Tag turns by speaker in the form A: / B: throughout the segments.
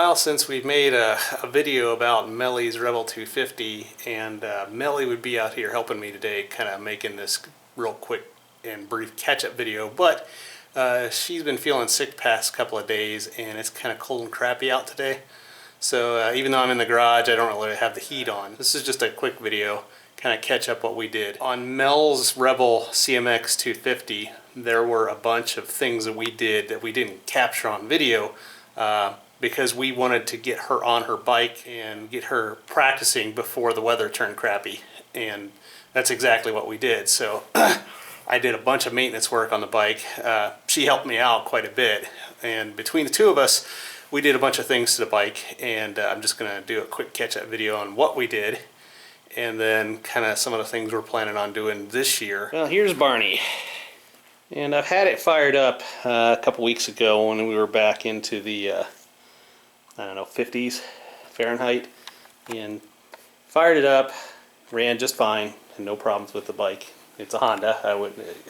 A: while since we've made a video about Melly's Rebel 250, and Melly would be out here helping me today, kind of making this real quick and brief catch-up video, but she's been feeling sick past couple of days, and it's kind of cold and crappy out today. So even though I'm in the garage, I don't really have the heat on. This is just a quick video, kind of catch up what we did. On Mel's Rebel CMX 250, there were a bunch of things that we did that we didn't capture on video, because we wanted to get her on her bike and get her practicing before the weather turned crappy, and that's exactly what we did. So I did a bunch of maintenance work on the bike. She helped me out quite a bit, and between the two of us we did a bunch of things to the bike, and I'm just gonna do a quick catch-up video on what we did and then kind of some of the things we're planning on doing this year. Well, here's Barney, and I've had it fired up a couple weeks ago when we were back into the I don't know, 50s Fahrenheit, and fired it up, ran just fine, and no problems with the bike. It's a Honda. I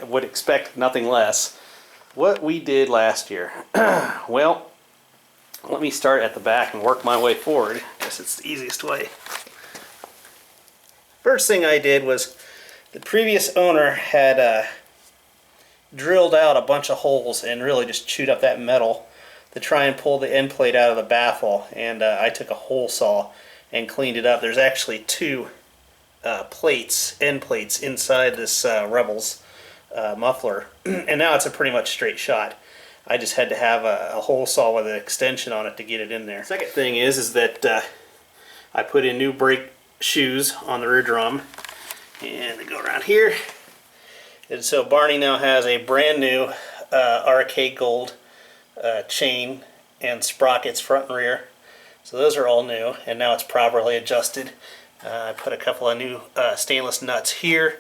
A: would expect nothing less. What we did last year, well, let me start at the back and work my way forward. I guess it's the easiest way. First thing I did was, the previous owner had drilled out a bunch of holes and really just chewed up that metal to try and pull the end plate out of the baffle, and I took a hole saw and cleaned it up. There's actually two end plates inside this Rebel's muffler, and now it's a pretty much straight shot. I just had to have a hole saw with an extension on it to get it in there. Second thing is that I put in new brake shoes on the rear drum, and they go around here, and so Barney now has a brand new RK Gold chain and sprockets front and rear. So those are all new, and now it's properly adjusted. I put a couple of new stainless nuts here.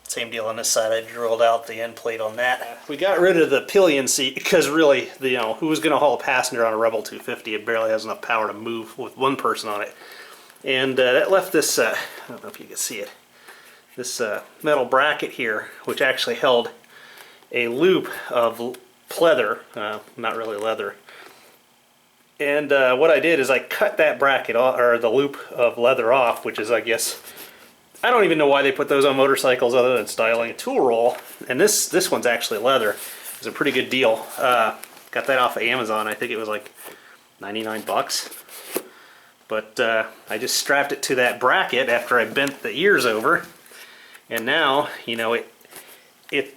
A: Same deal on this side. I drilled out the end plate on that. We got rid of the pillion seat because really, who's going to haul a passenger on a Rebel 250? It barely has enough power to move with one person on it. And that left this, I don't know if you can see it, this metal bracket here, which actually held a loop of pleather, not really leather. And what I did is I cut that bracket off, or the loop of leather off, which is, I guess, I don't even know why they put those on motorcycles other than styling. A tool roll, and this one's actually leather. It's a pretty good deal. Got that off of Amazon. I think it was like 99 bucks. But I just strapped it to that bracket after I bent the ears over, and now, it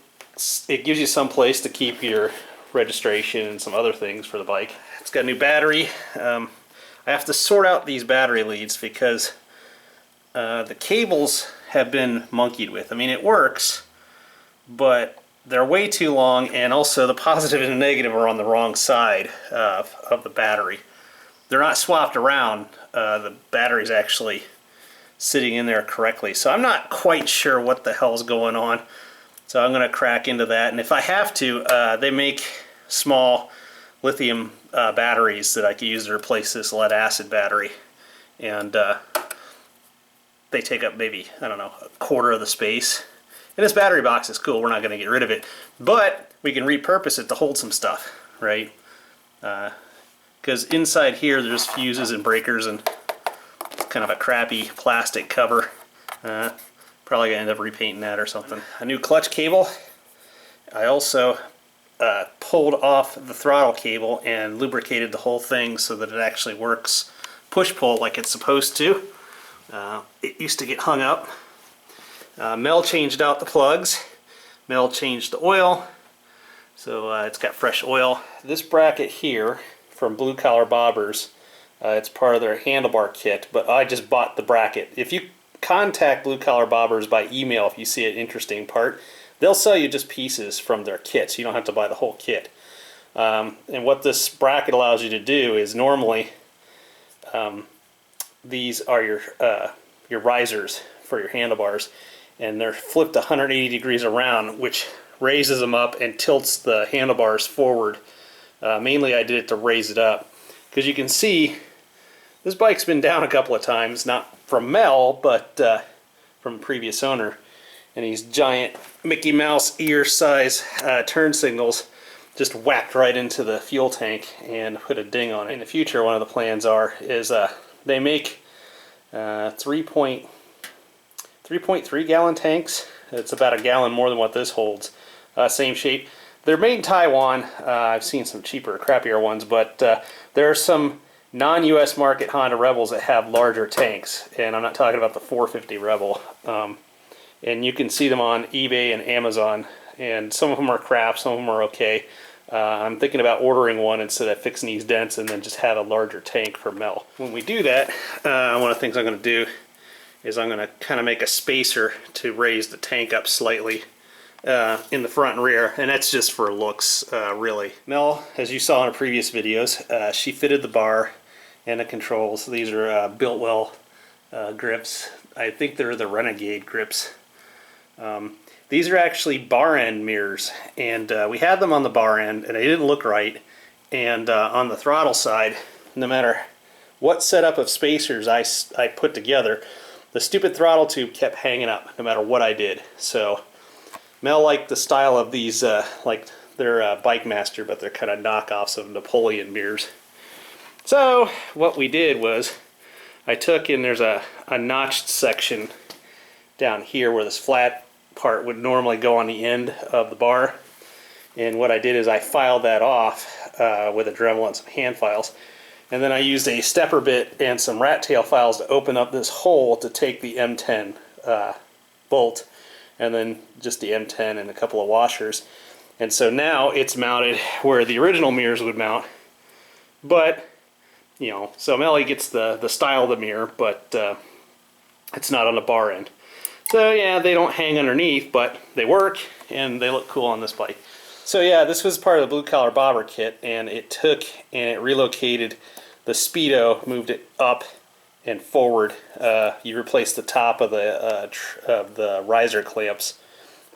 A: gives you some place to keep your registration and some other things for the bike. It's got a new battery. I have to sort out these battery leads because the cables have been monkeyed with. I mean, it works, but they're way too long, and also the positive and negative are on the wrong side of the battery. They're not swapped around. The battery's actually sitting in there correctly. So I'm not quite sure what the hell's going on. So I'm going to crack into that, and if I have to, they make small lithium batteries that I can use to replace this lead acid battery, and they take up maybe, I don't know, a quarter of the space. And this battery box is cool. We're not going to get rid of it, but we can repurpose it to hold some stuff, right? Because inside here there's fuses and breakers, and it's kind of a crappy plastic cover. Probably gonna end up repainting that or something. A new clutch cable. I also pulled off the throttle cable and lubricated the whole thing so that it actually works push-pull like it's supposed to. It used to get hung up. Mel changed out the plugs. Mel changed the oil, so it's got fresh oil. This bracket here from Blue Collar Bobbers, it's part of their handlebar kit, but I just bought the bracket. If you contact Blue Collar Bobbers by email if you see an interesting part, they'll sell you just pieces from their kits. You don't have to buy the whole kit. And what this bracket allows you to do is, normally these are your risers for your handlebars, and they're flipped 180 degrees around, which raises them up and tilts the handlebars forward. Mainly I did it to raise it up, because you can see this bike's been down a couple of times, not from Mel, but from a previous owner, and these giant Mickey Mouse ear size turn signals just whacked right into the fuel tank and put a ding on it. In the future, one of the plans is they make 3.3 gallon tanks. It's about a gallon more than what this holds. Same shape. They're made in Taiwan. I've seen some cheaper, crappier ones, but there are some non-US market Honda Rebels that have larger tanks, and I'm not talking about the 450 Rebel. And you can see them on eBay and Amazon, and some of them are crap, some of them are okay. I'm thinking about ordering one instead of fixing these dents and then just have a larger tank for Mel. When we do that, one of the things I'm going to do is I'm going to kind of make a spacer to raise the tank up slightly in the front and rear, and that's just for looks, really. Mel, as you saw in the previous videos, she fitted the bar and the controls. These are Biltwell grips. I think they're the Renegade grips. These are actually bar end mirrors, and we had them on the bar end and they didn't look right, and on the throttle side, no matter what setup of spacers I put together, the stupid throttle tube kept hanging up no matter what I did. So Mel liked the style of these, like they're Bike Master, but they're kind of knockoffs of Napoleon mirrors. So what we did was I took, and there's a notched section down here where this flat part would normally go on the end of the bar, and what I did is I filed that off with a Dremel and some hand files, and then I used a stepper bit and some rat tail files to open up this hole to take the M10 bolt, and then just the M10 and a couple of washers, and so now it's mounted where the original mirrors would mount. But you know, so Melly gets the style of the mirror, but it's not on the bar end. So yeah, they don't hang underneath, but they work and they look cool on this bike. So yeah, this was part of the blue collar bobber kit, and it took and it relocated the Speedo, moved it up and forward. You replaced the top of the riser clamps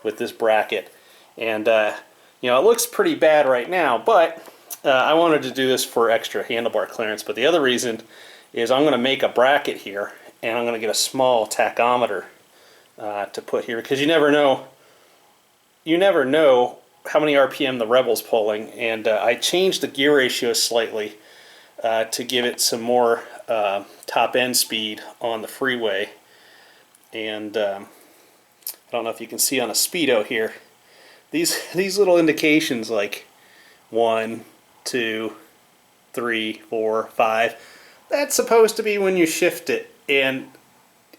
A: with this bracket, and you know, it looks pretty bad right now, but I wanted to do this for extra handlebar clearance. But the other reason is I'm going to make a bracket here, and I'm going to get a small tachometer to put here, because you never know how many RPM the Rebel's pulling, and I changed the gear ratio slightly to give it some more top end speed on the freeway. And I don't know if you can see on a Speedo here, these little indications like 1, 2, 3, 4, 5, that's supposed to be when you shift it, and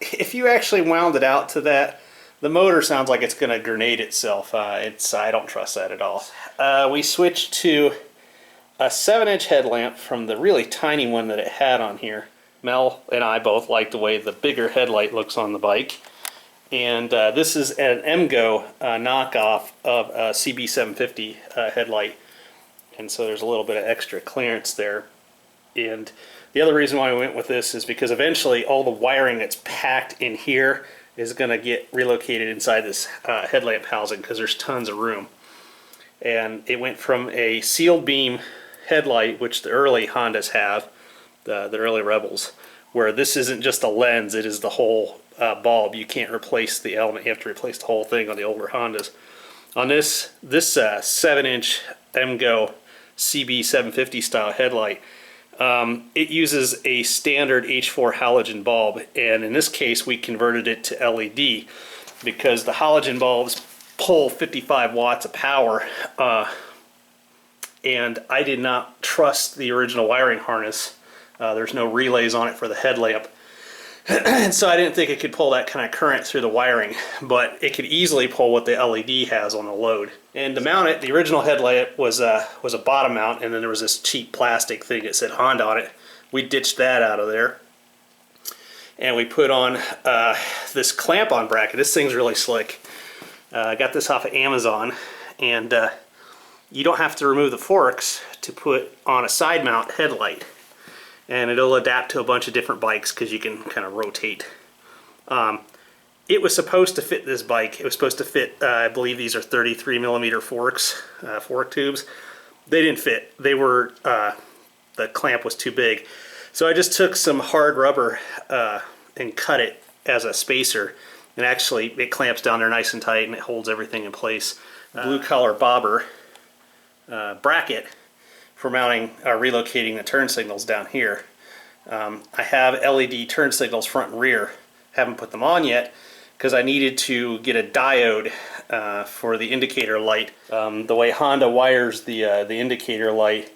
A: if you actually wound it out to that, the motor sounds like it's going to grenade itself. I don't trust that at all. We switched to a 7-inch headlamp from the really tiny one that it had on here. Mel and I both like the way the bigger headlight looks on the bike. And this is an MGO knockoff of a CB750 headlight. And so there's a little bit of extra clearance there. And the other reason why we went with this is because eventually all the wiring that's packed in here is going to get relocated inside this headlamp housing, because there's tons of room. And it went from a sealed beam headlight, which the early Hondas have, the early Rebels, where this isn't just a lens, it is the whole bulb. You can't replace the element, you have to replace the whole thing on the older Hondas. On this 7-inch MGO CB750 style headlight, it uses a standard H4 halogen bulb, and in this case we converted it to LED because the halogen bulbs pull 55 watts of power, and I did not trust the original wiring harness. There's no relays on it for the headlamp, and so I didn't think it could pull that kind of current through the wiring, but it could easily pull what the LED has on the load. And to mount it, the original headlight was a bottom mount, and then there was this cheap plastic thing that said Honda on it. We ditched that out of there, and we put on this clamp-on bracket. This thing's really slick. I got this off of Amazon, and you don't have to remove the forks to put on a side mount headlight, and it'll adapt to a bunch of different bikes because you can kind of rotate. It was supposed to fit this bike. It was supposed to fit, I believe these are 33mm forks, fork tubes. They didn't fit. They were, the clamp was too big. So I just took some hard rubber and cut it as a spacer, and actually it clamps down there nice and tight and it holds everything in place. Blue collar bobber bracket for mounting, relocating the turn signals down here. I have LED turn signals front and rear. Haven't put them on yet because I needed to get a diode for the indicator light. The way Honda wires the indicator light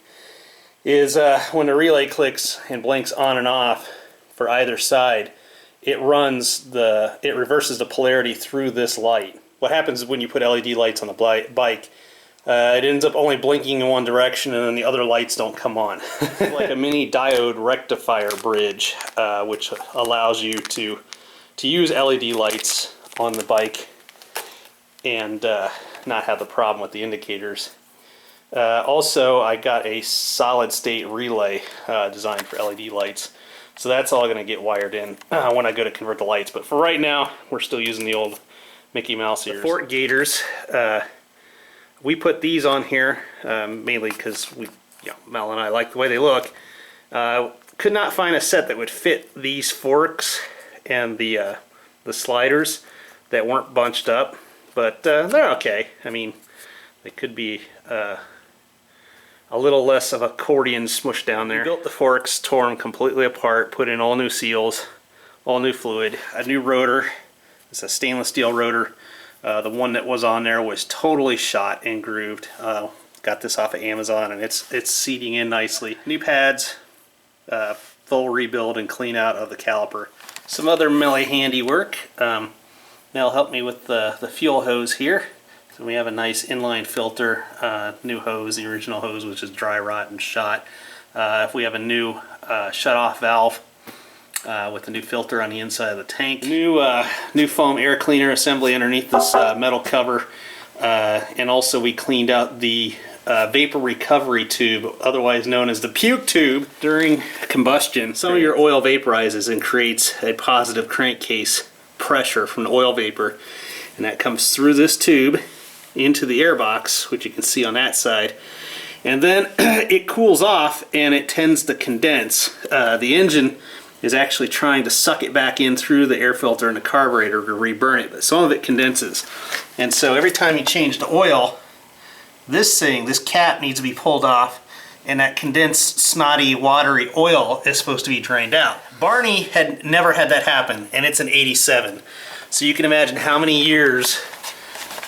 A: is when the relay clicks and blinks on and off for either side, it reverses the polarity through this light. What happens is when you put LED lights on the bike, it ends up only blinking in one direction and then the other lights don't come on. Like a mini diode rectifier bridge, which allows you to use LED lights on the bike and not have the problem with the indicators. Also, I got a solid state relay designed for LED lights. So that's all going to get wired in when I go to convert the lights. But for right now, we're still using the old Mickey Mouse ears. The Fort Gators, we put these on here mainly because Mel and I like the way they look. Could not find a set that would fit these forks and the sliders that weren't bunched up, but they're okay. I mean, they could be a little less of accordion smushed down there. We built the forks, tore them completely apart, put in all new seals, all new fluid, a new rotor. It's a stainless steel rotor. The one that was on there was totally shot and grooved. Got this off of Amazon and it's seating in nicely. New pads, full rebuild and clean out of the caliper. Some other Melly handiwork. Mel helped me with the fuel hose here. So we have a nice inline filter, new hose, the original hose which is dry rot and shot. If we have a new shut-off valve with a new filter on the inside of the tank. New foam air cleaner assembly underneath this metal cover. And also we cleaned out the vapor recovery tube, otherwise known as the puke tube. During combustion, some of your oil vaporizes and creates a positive crankcase pressure from the oil vapor. And that comes through this tube into the air box, which you can see on that side, and then it cools off and it tends to condense. The engine is actually trying to suck it back in through the air filter and the carburetor to reburn it, but some of it condenses. And so every time you change the oil, this cap needs to be pulled off, and that condensed, snotty, watery oil is supposed to be drained out. Barney had never had that happen, and it's an 87. So you can imagine how many years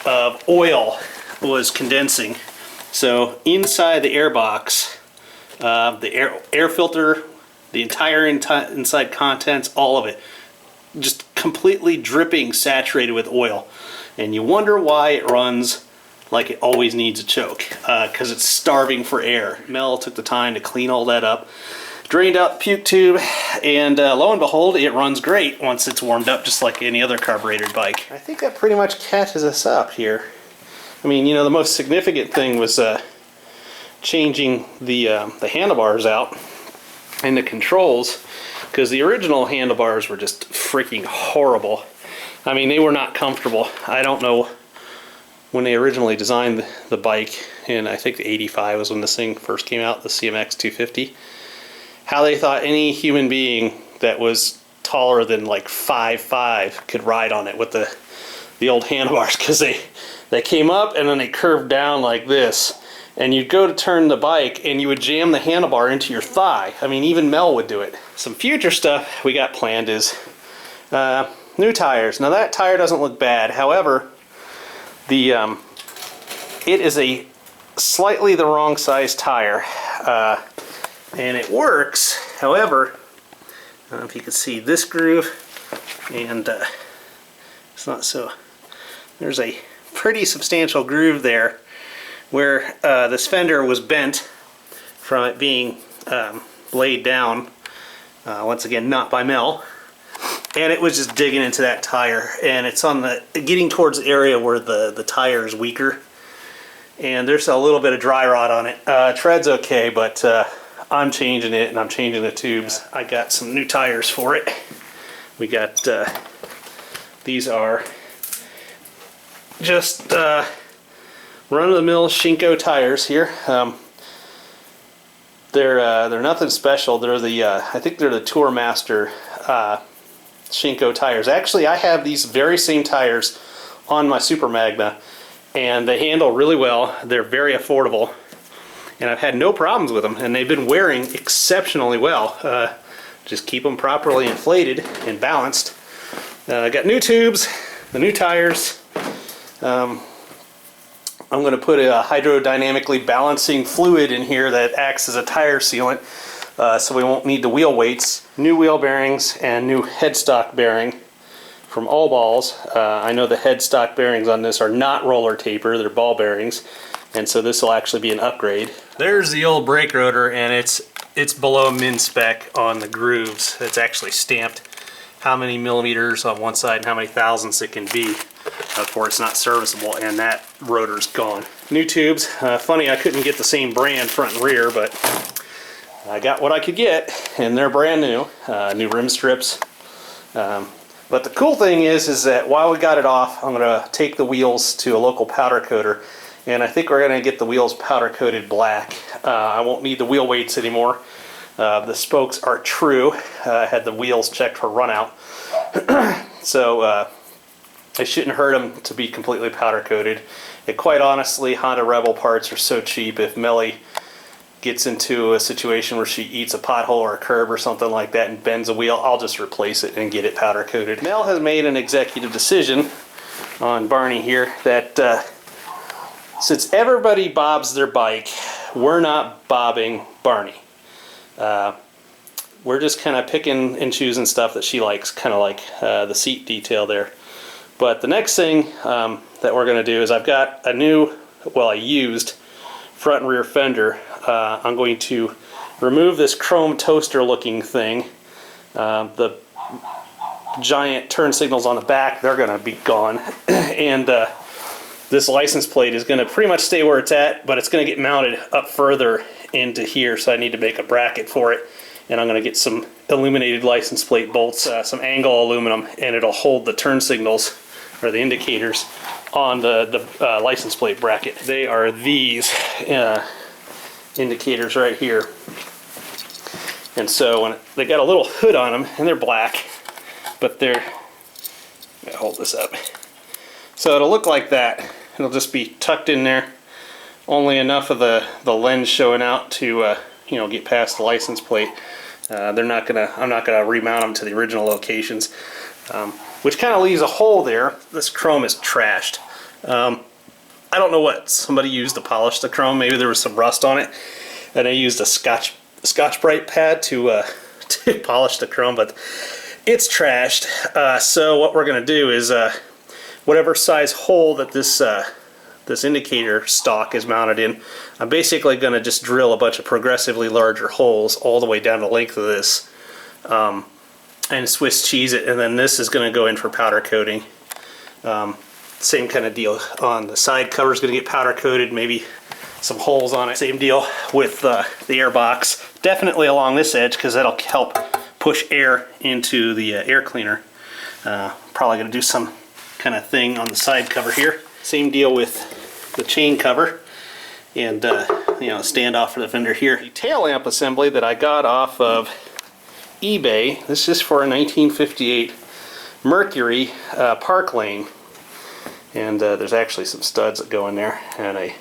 A: of oil was condensing. So inside the air box, the air filter, the entire inside contents, all of it, just completely dripping, saturated with oil. And you wonder why it runs like it always needs a choke, because it's starving for air. Mel took the time to clean all that up, drained out the puke tube, and lo and behold, it runs great once it's warmed up, just like any other carbureted bike. I think that pretty much catches us up here. I mean, the most significant thing was changing the handlebars out and the controls, because the original handlebars were just freaking horrible. I mean, they were not comfortable. I don't know when they originally designed the bike, and I think the 85 was when this thing first came out, the CMX 250. How they thought any human being that was taller than like 5'5" could ride on it with the old handlebars, because they came up and then they curved down like this, and you'd go to turn the bike and you would jam the handlebar into your thigh. I mean, even Mel would do it. Some future stuff we got planned is new tires. Now that tire doesn't look bad, however, it is a slightly the wrong size tire. And it works, however, I don't know if you can see this groove, and it's not so, there's a pretty substantial groove there where this fender was bent from it being laid down, once again not by Mel, and it was just digging into that tire, and it's on getting towards the area where the tire is weaker, and there's a little bit of dry rot on it. Tread's okay, but I'm changing it, and I'm changing the tubes. I got some new tires for it. We got, these are just run-of-the-mill Shinko tires here. They're nothing special. They're I think they're the Tourmaster Shinko tires. Actually, I have these very same tires on my Super Magna, and they handle really well. They're very affordable. and I've had no problems with them, and they've been wearing exceptionally well. Just keep them properly inflated and balanced. I got new tubes, the new tires. I'm going to put a hydrodynamically balancing fluid in here that acts as a tire sealant, so we won't need the wheel weights. New wheel bearings and new headstock bearing from All Balls. I know the headstock bearings on this are not roller taper, they're ball bearings, and so this will actually be an upgrade. There's the old brake rotor, and it's below min spec on the grooves. It's actually stamped how many millimeters on one side and how many thousandths it can be before it's not serviceable, and that rotor's gone. New tubes. Funny I couldn't get the same brand front and rear, but I got what I could get, and they're brand new. New rim strips. But the cool thing is that while we got it off, I'm going to take the wheels to a local powder coater, and I think we're going to get the wheels powder coated black. I won't need the wheel weights anymore. The spokes are true. I had the wheels checked for run out. So it shouldn't hurt them to be completely powder coated. And quite honestly, Honda Rebel parts are so cheap. If Melly gets into a situation where she eats a pothole or a curb or something like that and bends a wheel, I'll just replace it and get it powder coated. Mel has made an executive decision on Barney here that since everybody bobs their bike, we're not bobbing Barney. We're just kind of picking and choosing stuff that she likes, kind of like the seat detail there. But the next thing that we're going to do is I've got a new, well, a used front and rear fender. I'm going to remove this chrome toaster looking thing. The giant turn signals on the back, they're going to be gone. And this license plate is going to pretty much stay where it's at, but it's going to get mounted up further into here, so I need to make a bracket for it. And I'm going to get some illuminated license plate bolts, some angle aluminum, and it'll hold the turn signals or the indicators on the license plate bracket. They are these indicators right here. And so when they got a little hood on them, and they're black, but they're, I'll hold this up. So it'll look like that. It'll just be tucked in there, only enough of the lens showing out to you know, get past the license plate. I'm not gonna remount them to the original locations, which kind of leaves a hole there. This chrome is trashed. I don't know what somebody used to polish the chrome. Maybe there was some rust on it, and I used a Scotch-Brite pad to polish the chrome, but it's trashed. So what we're gonna do is whatever size hole that this indicator stock is mounted in, I'm basically going to just drill a bunch of progressively larger holes all the way down the length of this, and Swiss cheese it, and then this is going to go in for powder coating. Same kind of deal on the side cover is going to get powder coated, maybe some holes on it. Same deal with the air box, definitely along this edge because that'll help push air into the air cleaner. Probably going to do some kind of thing on the side cover here. Same deal with the chain cover and you know, standoff for the fender here. The tail lamp assembly that I got off of eBay. This is for a 1958 Mercury Park Lane, and there's actually some studs that go in there and a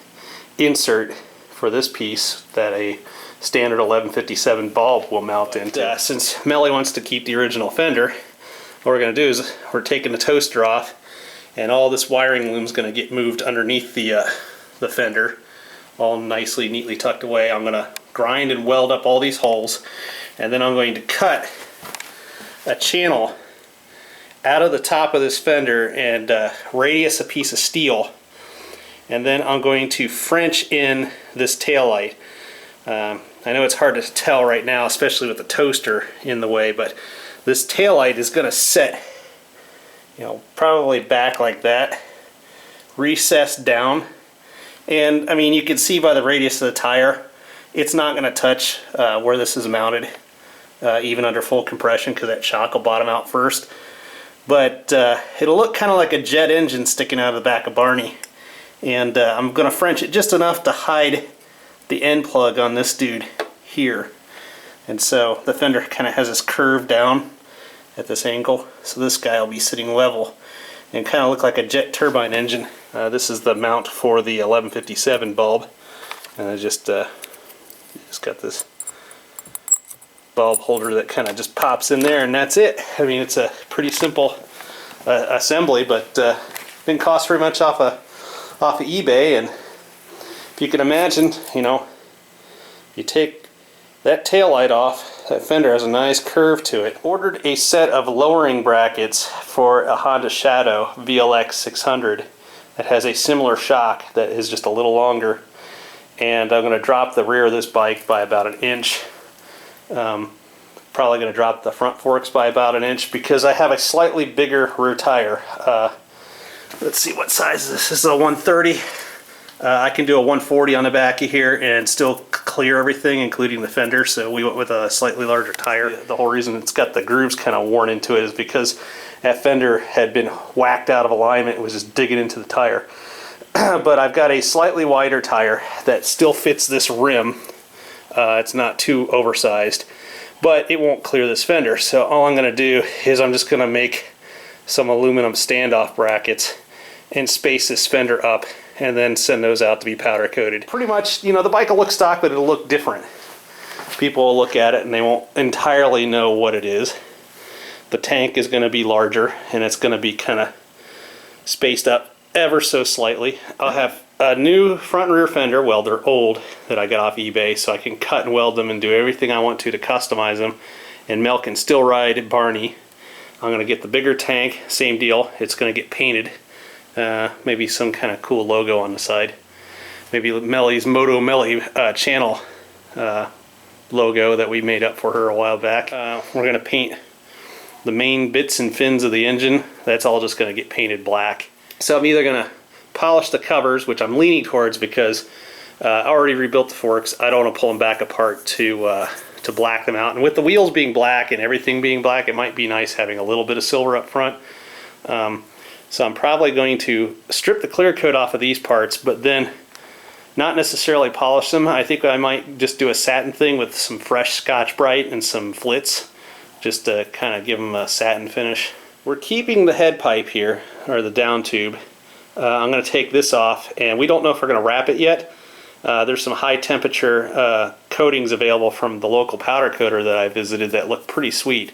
A: insert for this piece that a standard 1157 bulb will mount into. Since Melly wants to keep the original fender, what we're going to do is we're taking the toaster off, and all this wiring loom is going to get moved underneath the fender, all nicely, neatly tucked away. I'm going to grind and weld up all these holes, and then I'm going to cut a channel out of the top of this fender and radius a piece of steel, and then I'm going to French in this taillight. I know it's hard to tell right now, especially with the toaster in the way, but this taillight is going to set, you know, probably back like that, recessed down, and I mean, you can see by the radius of the tire, it's not going to touch where this is mounted, even under full compression, because that shock will bottom out first. But it'll look kind of like a jet engine sticking out of the back of Barney, and I'm going to French it just enough to hide the end plug on this dude here. And so the fender kind of has this curve down at this angle, so this guy will be sitting level and kind of look like a jet turbine engine. This is the mount for the 1157 bulb, and I just Just got this bulb holder that kind of just pops in there, and that's it. I mean, it's a pretty simple assembly, but didn't cost very much off of eBay. And if you can imagine, you know, you take that tail light off, that fender has a nice curve to it. Ordered a set of lowering brackets for a Honda Shadow VLX 600 that has a similar shock that is just a little longer, and I'm going to drop the rear of this bike by about an inch. Probably going to drop the front forks by about an inch because I have a slightly bigger rear tire. Let's see, what size is this? This is a 130. I can do a 140 on the back of here and still clear everything, including the fender, so we went with a slightly larger tire. The whole reason it's got the grooves kind of worn into it is because that fender had been whacked out of alignment. It was just digging into the tire. But I've got a slightly wider tire that still fits this rim. It's not too oversized, but it won't clear this fender. So all I'm going to do is I'm just going to make some aluminum standoff brackets and space this fender up, and then send those out to be powder coated. Pretty much, you know, the bike will look stock, but it'll look different. People will look at it and they won't entirely know what it is. The tank is going to be larger, and it's going to be kind of spaced up ever so slightly. I'll have a new front and rear fender, well, they're old, that I got off eBay, so I can cut and weld them and do everything I want to customize them. And Mel can still ride Barney. I'm going to get the bigger tank, same deal. It's going to get painted. Maybe some kind of cool logo on the side. Maybe Melly's Moto Melly channel logo that we made up for her a while back. We're going to paint the main bits and fins of the engine. That's all just going to get painted black. So I'm either going to polish the covers, which I'm leaning towards because I already rebuilt the forks. I don't want to pull them back apart to black them out. And with the wheels being black and everything being black, it might be nice having a little bit of silver up front. So I'm probably going to strip the clear coat off of these parts, but then not necessarily polish them. I think I might just do a satin thing with some fresh Scotch-Brite and some flits, just to kind of give them a satin finish. We're keeping the head pipe here, or the down tube. I'm going to take this off, and we don't know if we're going to wrap it yet. There's some high temperature coatings available from the local powder coater that I visited that look pretty sweet.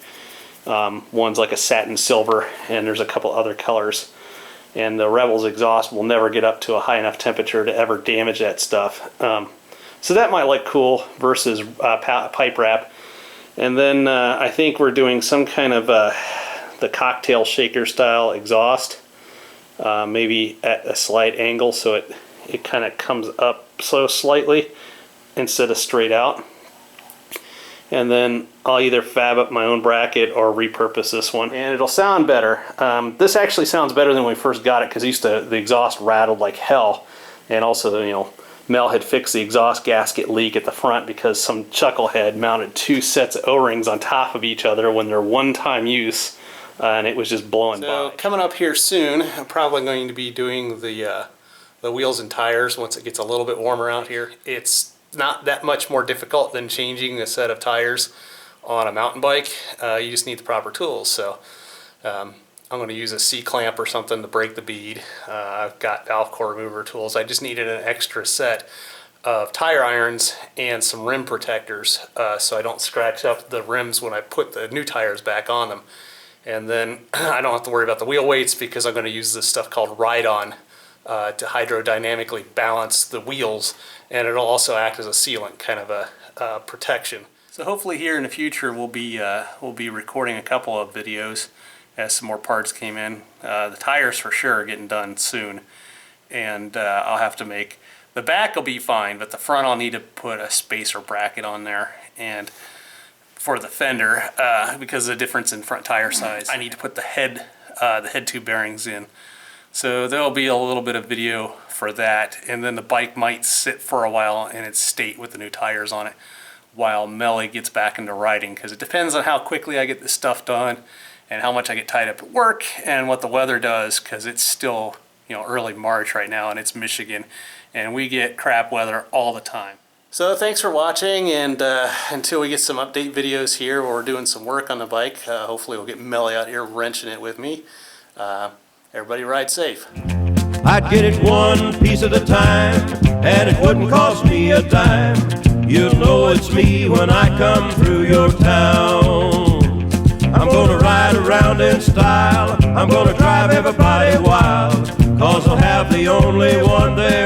A: One's like a satin silver, and there's a couple other colors. And the Rebel's exhaust will never get up to a high enough temperature to ever damage that stuff. So that might look cool versus pipe wrap. And then I think we're doing some kind of the cocktail shaker style exhaust, maybe at a slight angle so it kind of comes up so slightly instead of straight out. And then I'll either fab up my own bracket or repurpose this one, and it'll sound better. This actually sounds better than when we first got it, because the exhaust rattled like hell. And also, you know, Mel had fixed the exhaust gasket leak at the front because some chucklehead mounted two sets of O-rings on top of each other when they're one-time use, and it was just blowing by. So coming up here soon, I'm probably going to be doing the wheels and tires once it gets a little bit warmer out here. It's not that much more difficult than changing a set of tires on a mountain bike. You just need the proper tools. So I'm going to use a C-clamp or something to break the bead. I've got valve core remover tools. I just needed an extra set of tire irons and some rim protectors so I don't scratch up the rims when I put the new tires back on them. And then I don't have to worry about the wheel weights because I'm going to use this stuff called Ride-On to hydrodynamically balance the wheels, and it'll also act as a sealant, kind of a protection. So hopefully here in the future we'll be recording a couple of videos as some more parts came in. The tires for sure are getting done soon, and I'll have to make the back will be fine, but the front I'll need to put a spacer bracket on there, and for the fender because of the difference in front tire size, I need to put the head tube bearings in. So there'll be a little bit of video for that, and then the bike might sit for a while in its state with the new tires on it while Melly gets back into riding, because it depends on how quickly I get this stuff done and how much I get tied up at work and what the weather does, because it's still, you know, early March right now and it's Michigan and we get crap weather all the time. So thanks for watching, and until we get some update videos here where we're doing some work on the bike, hopefully we'll get Melly out here wrenching it with me. Everybody ride safe.
B: I'd get it one piece at a time, and it wouldn't cost me a dime. You'll know it's me when I come through your town. I'm gonna ride around in style, I'm gonna drive everybody wild, 'cause I'll have the only one there